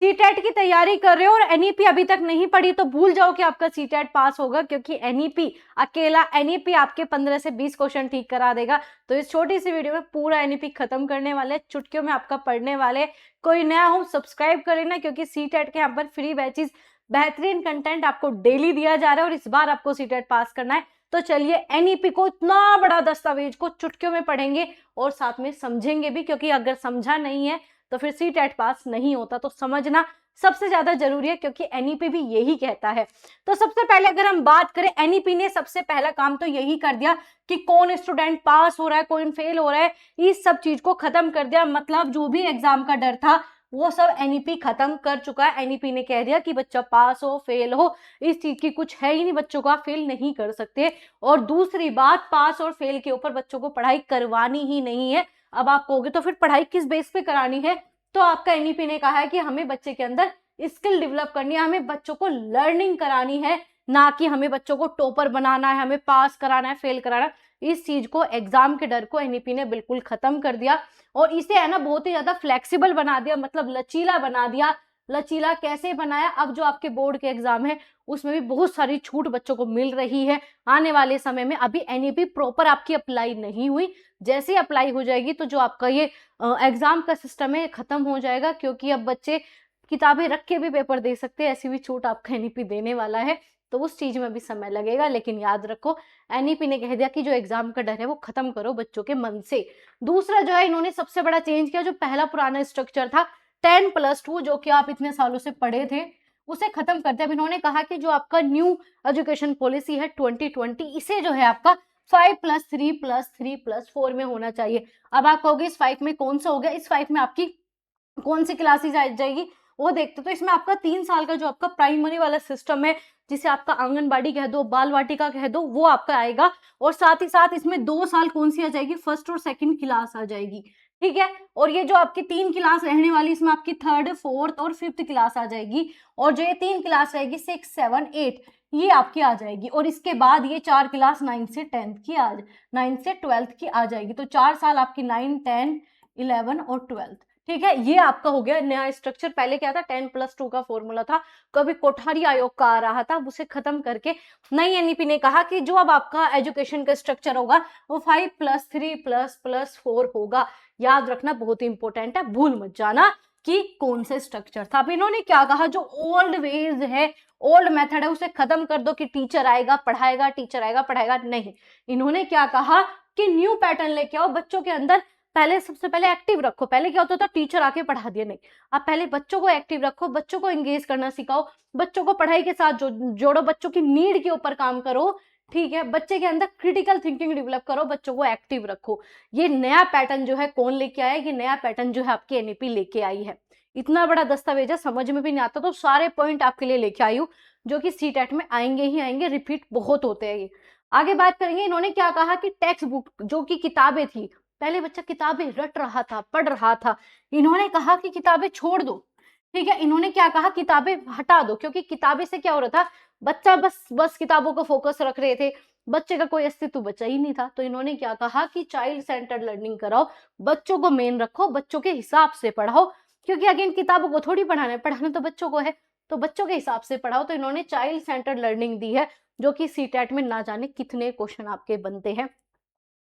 CTET की तैयारी कर रहे हो और एनईपी अभी तक नहीं पढ़ी तो भूल जाओ कि आपका सीटेट पास होगा, क्योंकि एनईपी, अकेला एनईपी आपके 15 से 20 क्वेश्चन ठीक करा देगा। तो इस छोटी सी वीडियो में पूरा एनईपी खत्म करने वाले, चुटकियों में आपका पढ़ने वाले। कोई नया हो सब्सक्राइब करें ना, क्योंकि सीटेट के यहाँ पर फ्री बैचेस, बेहतरीन कंटेंट आपको डेली दिया जा रहा है और इस बार आपको सीटेट पास करना है। तो चलिए एनईपी को, इतना बड़ा दस्तावेज को चुटकियों में पढ़ेंगे और साथ में समझेंगे भी, क्योंकि अगर समझा नहीं है तो फिर सीटेट पास नहीं होता। तो समझना सबसे ज्यादा जरूरी है, क्योंकि एनईपी भी यही कहता है। तो सबसे पहले अगर हम बात करें, एनईपी ने सबसे पहला काम तो यही कर दिया कि कौन स्टूडेंट पास हो रहा है, कौन फेल हो रहा है, इस सब चीज को खत्म कर दिया। मतलब जो भी एग्जाम का डर था वो सब एनईपी खत्म कर चुका है। एनईपी ने कह दिया कि बच्चा पास हो फेल हो, इस चीज की कुछ है ही नहीं, बच्चों को आप फेल नहीं कर सकते। और दूसरी बात, पास और फेल के ऊपर बच्चों को पढ़ाई करवानी ही नहीं है। अब आप कहोगे तो फिर पढ़ाई किस बेस पे करानी है, तो आपका एनईपी ने कहा है कि हमें बच्चे के अंदर स्किल डेवलप करनी है, हमें बच्चों को लर्निंग करानी है, ना कि हमें बच्चों को टॉपर बनाना है, हमें पास कराना है, फेल कराना है। इस चीज को, एग्जाम के डर को एनईपी ने बिल्कुल खत्म कर दिया और इसे है ना बहुत ही ज्यादा फ्लेक्सिबल बना दिया, मतलब लचीला बना दिया। लचीला कैसे बनाया, अब जो आपके बोर्ड के एग्जाम है उसमें भी बहुत सारी छूट बच्चों को मिल रही है आने वाले समय में। अभी एनईपी प्रॉपर आपकी अप्लाई नहीं हुई, जैसे ही अप्लाई हो जाएगी तो जो आपका ये एग्जाम का सिस्टम है खत्म हो जाएगा, क्योंकि अब बच्चे किताबें रख के भी पेपर दे सकते हैं, ऐसी भी छूट आपका एनईपी देने वाला है। तो उस चीज में भी समय लगेगा, लेकिन याद रखो एनईपी ने कह दिया कि जो एग्जाम का डर है वो खत्म करो बच्चों के मन से। दूसरा जो है, इन्होंने सबसे बड़ा चेंज किया, जो पहला पुराना स्ट्रक्चर था 10+2, जो कि आप इतने सालों से पढ़े थे, उसे खत्म कर दिया। अब इन्होंने कहा कि जो आपका न्यू एजुकेशन पॉलिसी है 2020, इसे जो है आपका 5+3+3+4 में होना चाहिए। अब आप कहोगे इस 5 में कौन सा हो गया, इस 5 में आपकी कौन सी क्लासेस आ जाएगी वो देखते। तो इसमें आपका 3 साल का जो आपका प्राइमरी वाला सिस्टम है, जिसे आपका आंगनबाड़ी कह दो, बाल वाटिका कह दो, वो आपका आएगा। और साथ ही साथ इसमें 2 साल कौन सी आ जाएगी, फर्स्ट और सेकंड क्लास आ जाएगी, ठीक है। और ये जो आपकी 3 क्लास रहने वाली, इसमें आपकी 3rd, 4th और 5th क्लास आ जाएगी। और जो ये 3 क्लास रहेगी 6, 7, 8, ये आपकी आ जाएगी। और इसके बाद ये 4 क्लास 9 से 10th की 9 से 12th की आ जाएगी। तो 4 साल आपकी 9, 10, 11 और 12th, ठीक है। ये आपका हो गया नया स्ट्रक्चर। पहले क्या था, 10+2 का फॉर्मूला था, कभी कोठारी आयोग का आ रहा था, उसे खत्म करके नई एनईपी ने कहा कि जो अब आपका एजुकेशन का स्ट्रक्चर होगा वो 5+3+4 होगा। याद रखना, बहुत ही इंपॉर्टेंट है, भूल मत जाना कि कौन से स्ट्रक्चर था। अब इन्होंने क्या कहा, जो ओल्ड वेज है, ओल्ड मेथड है, उसे खत्म कर दो कि टीचर आएगा पढ़ाएगा, टीचर आएगा पढ़ाएगा, नहीं। इन्होंने क्या कहा कि न्यू पैटर्न लेके आओ, बच्चों के अंदर पहले सबसे पहले एक्टिव रखो। पहले क्या होता था, टीचर आके पढ़ा दिया, नहीं, आप पहले बच्चों को एक्टिव रखो, बच्चों को एंगेज करना सिखाओ, बच्चों को पढ़ाई के साथ जोड़ो, बच्चों की नीड के ऊपर काम करो, ठीक है। बच्चे के अंदर क्रिटिकल थिंकिंग डेवलप करो, बच्चों को एक्टिव रखो। ये नया पैटर्न जो है कौन लेके आया, ये नया पैटर्न जो है आपकी एनईपी लेके आई है। इतना बड़ा दस्तावेज है, समझ में भी नहीं आता, तो सारे पॉइंट आपके लिए लेके आई हूँ, जो कि सीटेट में आएंगे ही आएंगे, रिपीट बहुत होते हैं ये। आगे बात करेंगे, इन्होंने क्या कहा कि टेक्स्ट बुक, जो कि किताबें थी, पहले बच्चा किताबें रट रहा था, पढ़ रहा था, इन्होंने कहा कि किताबें छोड़ दो, ठीक है। इन्होंने क्या कहा, किताबें हटा दो, क्योंकि किताबें से क्या हो रहा था, बच्चा बस किताबों को फोकस रख रहे थे, बच्चे का कोई अस्तित्व बचा ही नहीं था। तो इन्होंने क्या कहा कि चाइल्ड सेंटर्ड लर्निंग कराओ, बच्चों को मेन रखो, बच्चों के हिसाब से पढ़ाओ, क्योंकि अगेन किताबों को थोड़ी पढ़ाना है, पढ़ाना तो बच्चों को है, तो बच्चों के हिसाब से पढ़ाओ। तो इन्होंने चाइल्ड सेंटर्ड लर्निंग दी है, जो कि सीटेट में ना जाने कितने क्वेश्चन आपके बनते हैं।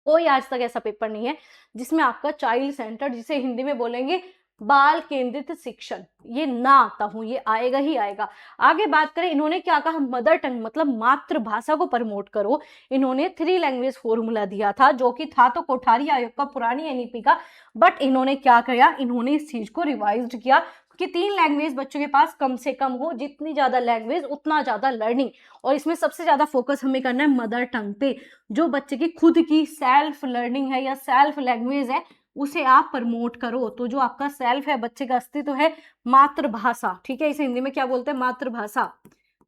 कोई आज तक ऐसा पेपर नहीं है जिसमें आपका चाइल्ड सेंटर, जिसे हिंदी में बोलेंगे बाल केंद्रित शिक्षण, ये ना आता हूं, ये आएगा ही आएगा। आगे बात करें, इन्होंने क्या कहा, मदर टंग मतलब मातृभाषा को प्रमोट करो। इन्होंने 3 लैंग्वेज फॉर्मूला दिया था, जो कि था तो कोठारी आयोग का, पुरानी एनईपी का, बट इन्होंने क्या किया, इन्होंने इस चीज को रिवाइज किया कि 3 लैंग्वेज बच्चों के पास कम से कम हो, जितनी ज्यादा लैंग्वेज उतना ज्यादा लर्निंग। और इसमें सबसे ज्यादा फोकस हमें करना है मदर टंग पे, जो बच्चे की खुद की सेल्फ लर्निंग है या सेल्फ लैंग्वेज है, उसे आप प्रमोट करो। तो जो आपका सेल्फ है, बच्चे का अस्तित्व है, मातृभाषा, ठीक है, इसे हिंदी में क्या बोलते हैं, मातृभाषा।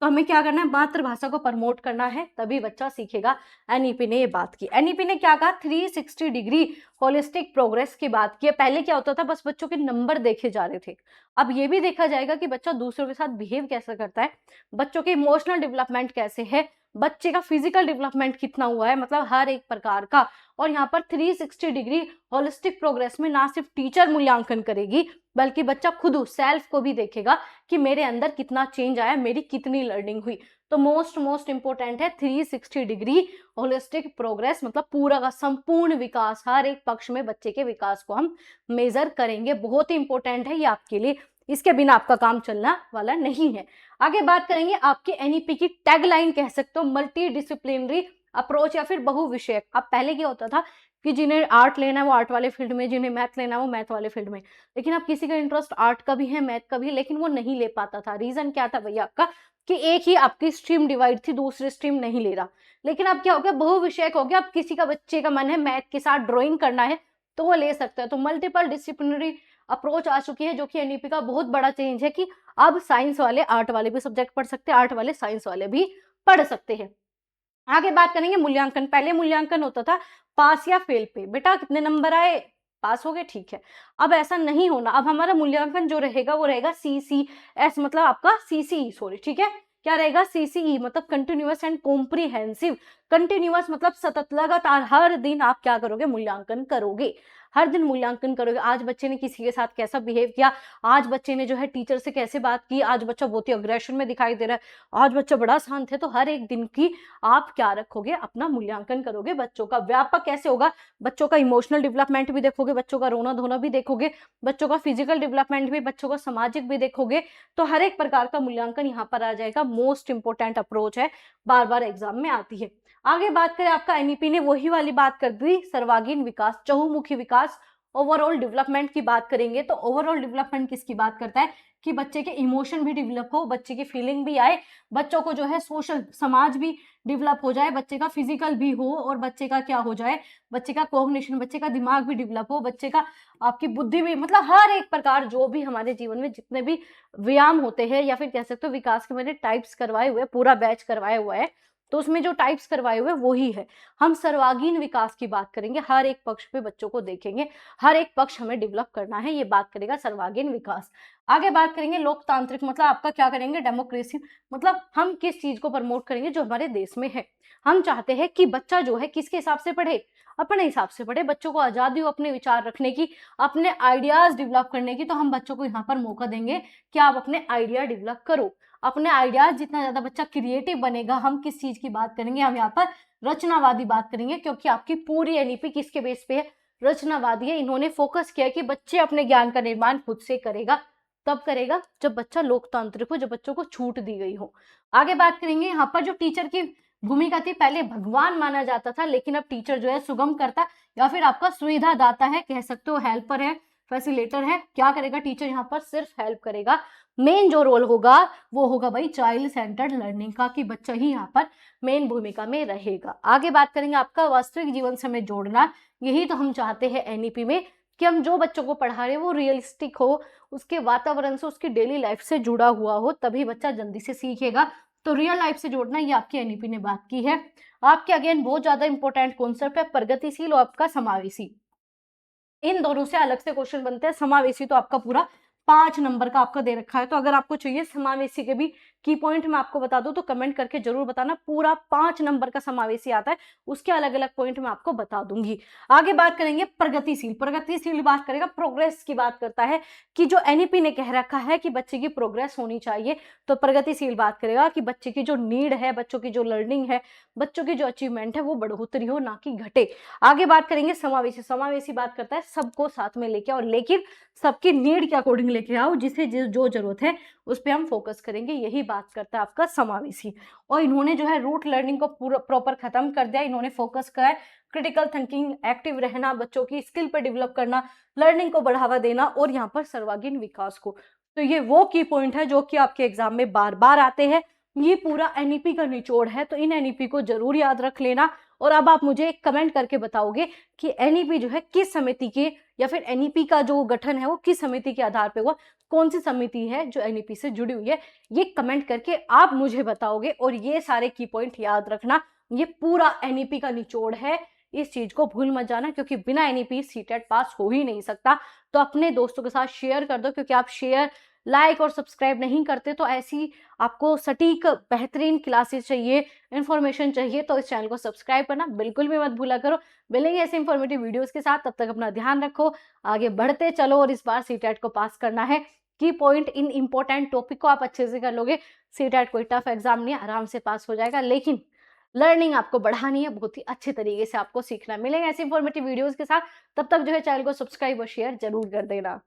तो हमें क्या करना है, मातृभाषा को प्रमोट करना है, तभी बच्चा सीखेगा। एनईपी ने ये बात की। एनईपी ने क्या कहा, 360 डिग्री होलिस्टिक प्रोग्रेस की बात की है। पहले क्या होता था, बस बच्चों के नंबर देखे जा रहे थे, अब ये भी देखा जाएगा कि बच्चा दूसरों के साथ बिहेव कैसे करता है, बच्चों के इमोशनल डेवलपमेंट कैसे है, बच्चे का फिजिकल डेवलपमेंट कितना हुआ है, मतलब हर एक प्रकार का। और यहाँ पर 360 डिग्री होलिस्टिक प्रोग्रेस में ना सिर्फ टीचर मूल्यांकन करेगी, बल्कि बच्चा खुद सेल्फ को भी देखेगा कि मेरे अंदर कितना चेंज आया, मेरी कितनी लर्निंग हुई। तो मोस्ट इंपॉर्टेंट है 360 डिग्री होलिस्टिक प्रोग्रेस, मतलब पूरा का संपूर्ण विकास, हर एक पक्ष में बच्चे के विकास को हम मेजर करेंगे। बहुत ही इंपॉर्टेंट है ये आपके लिए, इसके बिना आपका काम चलना वाला नहीं है। आगे बात करेंगे आपके एनईपी की टैगलाइन कह सकते हो, मल्टी डिसिप्लिनरी अप्रोच या फिर बहुविषयक। अब पहले क्या होता था कि जिन्हें आर्ट लेना है वो आर्ट वाले फील्ड में, जिन्हें मैथ लेना है वो मैथ वाले फील्ड में, लेकिन अब किसी का इंटरेस्ट आर्ट का भी है, मैथ का भी है, लेकिन वो नहीं ले पाता था। रीजन क्या था भैया आपका, कि एक ही आपकी स्ट्रीम डिवाइड थी, दूसरी स्ट्रीम नहीं ले रहा। लेकिन अब क्या हो गया, बहुविषयक हो गया। अब किसी का बच्चे का मन है मैथ के साथ ड्राइंग करना है तो वो ले सकता है। तो मल्टीपल डिसिप्लिनरी अप्रोच आ चुकी है, जो कि एनईपी का बहुत बड़ा चेंज है कि अब साइंस वाले आर्ट वाले भी सब्जेक्ट पढ़ सकते हैं, आर्ट वाले साइंस वाले भी पढ़ सकते हैं। आगे बात करेंगे मूल्यांकन। पहले मूल्यांकन होता था पास या फेल पे, बेटा कितने नंबर आए, पास हो गए, ठीक है। अब ऐसा नहीं होना, अब हमारा मूल्यांकन जो रहेगा वो रहेगा CCS, मतलब आपका CCE, सॉरी, ठीक है। क्या रहेगा, CCE मतलब कंटिन्यूअस एंड कॉम्प्रिहेंसिव। कंटिन्यूअस मतलब सतत, लगातार, हर दिन आप क्या करोगे, मूल्यांकन करोगे, हर दिन मूल्यांकन करोगे। आज बच्चे ने किसी के साथ कैसा बिहेव किया, आज बच्चे ने जो है टीचर से कैसे बात की, आज बच्चा बहुत ही अग्रेशन में दिखाई दे रहा है, आज बच्चा बड़ा शांत है। तो हर एक दिन की आप क्या रखोगे, अपना मूल्यांकन करोगे। बच्चों का व्यापक कैसे होगा, बच्चों का इमोशनल डेवलपमेंट भी देखोगे, बच्चों का रोना धोना भी देखोगे, बच्चों का फिजिकल डेवलपमेंट भी, बच्चों का सामाजिक भी देखोगे। तो हर एक प्रकार का मूल्यांकन यहाँ पर आ जाएगा। मोस्ट इंपोर्टेंट अप्रोच है, बार बार एग्जाम में आती है। आगे बात करें, आपका एनईपी ने वही वाली बात कर दी, सर्वांगीण विकास, चहुमुखी विकास, ओवरऑल डेवलपमेंट की बात करेंगे। तो ओवरऑल डेवलपमेंट किसकी बात करता है, कि बच्चे के इमोशन भी डेवलप हो, बच्चे की फीलिंग भी आए, बच्चों को जो है सोशल समाज भी डेवलप हो जाए, बच्चे का फिजिकल भी हो, और बच्चे का क्या हो जाए, बच्चे का कोग्निशन, बच्चे का दिमाग भी डेवलप हो, बच्चे का आपकी बुद्धि भी, मतलब हर एक प्रकार जो भी हमारे जीवन में जितने भी व्यायाम होते हैं, या फिर कह सकते हो विकास के मैंने टाइप्स करवाए हुए, पूरा बैच करवाया हुआ है, तो उसमें जो टाइप्स करवाए हुए वही है। हम सर्वांगीण विकास की बात करेंगे, हर एक पक्ष पे बच्चों को देखेंगे, हर एक पक्ष हमें डेवलप करना है, ये बात करेगा सर्वांगीण विकास। आगे बात करेंगे लोकतांत्रिक, मतलब आपका क्या करेंगे, डेमोक्रेसी, मतलब हम किस चीज को प्रमोट करेंगे जो हमारे देश में है। हम चाहते हैं कि बच्चा जो है किसके हिसाब से पढ़े, अपने हिसाब से पढ़े, बच्चों को आजादी हो अपने विचार रखने की, अपने आइडियाज डेवलप करने की। तो हम बच्चों को यहाँ पर मौका देंगे कि आप अपने आइडिया डेवलप करो, अपने आइडियाज, जितना ज्यादा बच्चा क्रिएटिव बनेगा। हम किस चीज की बात करेंगे, हम यहाँ पर रचनावादी बात करेंगे, क्योंकि आपकी पूरी एनईपी किसके बेस पे है, रचनावादी है। इन्होंने फोकस किया कि बच्चे अपने ज्ञान का निर्माण खुद से करेगा, तब करेगा जब बच्चा लोकतांत्रिक हो, जब बच्चों को छूट दी गई हो। आगे बात करेंगे यहाँ पर जो टीचर की भूमिका थी, पहले भगवान माना जाता था, लेकिन अब टीचर जो है सुगम करता या फिर आपका सुविधा दाता है, कह सकते हो हेल्पर है, फैसिलेटर है। क्या करेगा टीचर, यहाँ पर सिर्फ हेल्प करेगा। मेन जो रोल होगा वो होगा भाई चाइल्ड सेंटर्ड लर्निंग का, कि बच्चा ही यहाँ पर मेन भूमिका में रहेगा। आगे बात करेंगे आपका वास्तविक जीवन से हमें जोड़ना, यही तो हम चाहते हैं एनईपी में, कि हम जो बच्चों को पढ़ा रहे हैं वो रियलिस्टिक हो, उसके वातावरण से, उसकी डेली लाइफ से जुड़ा हुआ हो, तभी बच्चा जल्दी से सीखेगा। तो रियल लाइफ से जोड़ना, ये आपकी एनईपी ने बात की है। आपके अगेन बहुत ज्यादा इंपॉर्टेंट कॉन्सेप्ट है प्रगतिशील और आपका समावेशी, इन दोनों से अलग से क्वेश्चन बनते हैं। समावेशी तो आपका पूरा 5 नंबर का आपका दे रखा है, तो अगर आपको चाहिए समावेशी के भी की पॉइंट मैं आपको बता दूं तो कमेंट करके जरूर बताना। पूरा 5 नंबर का समावेशी आता है, उसके अलग अलग पॉइंट मैं आपको बता दूंगी। आगे बात करेंगे प्रगतिशील। प्रगतिशील बात करेगा, प्रोग्रेस की बात करता है, कि जो एनईपी ने कह रखा है कि बच्चे की प्रोग्रेस होनी चाहिए, तो प्रगतिशील बात करेगा कि बच्चे की जो नीड है, बच्चों की जो लर्निंग है, बच्चों की जो अचीवमेंट है वो बढ़ोतरी हो, ना कि घटे। आगे बात करेंगे समावेशी। समावेशी बात करता है सबको साथ में लेके आओ, लेकिन सबकी नीड के अकॉर्डिंग लेके आओ, जिसे जो जरूरत है उस पर हम फोकस करेंगे, यही बात करता है आपका समावेशी। और इन्होंने जो है रूट लर्निंग को पूरा प्रॉपर खत्म कर दिया, इन्होंने फोकस करा है क्रिटिकल थिंकिंग, एक्टिव रहना, बच्चों की स्किल पर डेवलप करना, लर्निंग को बढ़ावा देना, और यहाँ पर सर्वांगीण विकास को। तो ये वो की पॉइंट है जो कि आपके एग्जाम में बार बार आते हैं। ये पूरा एनईपी का निचोड़ है, तो इन एनईपी को जरूर याद रख लेना। और अब आप मुझे एक कमेंट करके बताओगे कि एनईपी जो है किस समिति के, या फिर एनईपी का जो गठन है वो किस समिति के आधार पे हुआ, कौन सी समिति है जो एनईपी से जुड़ी हुई है, ये कमेंट करके आप मुझे बताओगे। और ये सारे की पॉइंट याद रखना, ये पूरा एनईपी का निचोड़ है, इस चीज को भूल मत जाना, क्योंकि बिना एनईपी सीटेट पास हो ही नहीं सकता। तो अपने दोस्तों के साथ शेयर कर दो, क्योंकि आप शेयर, लाइक और सब्सक्राइब नहीं करते तो ऐसी आपको सटीक बेहतरीन क्लासेस चाहिए, इंफॉर्मेशन चाहिए, तो इस चैनल को सब्सक्राइब करना बिल्कुल भी मत भूला करो। मिलेंगे ऐसे इंफॉर्मेटिव वीडियोस के साथ, तब तक अपना ध्यान रखो, आगे बढ़ते चलो और इस बार सीटेट को पास करना है। की पॉइंट इन इंपॉर्टेंट टॉपिक को आप अच्छे से कर लोगे। सीटेट कोई टफ एग्जाम नहीं है, आराम से पास हो जाएगा, लेकिन लर्निंग आपको बढ़ानी है, बहुत ही अच्छे तरीके से आपको सीखना है। मिलेंगे ऐसे इंफॉर्मेटिव वीडियोस के साथ, तब तक जो है चैनल को सब्सक्राइब और शेयर जरूर कर देना।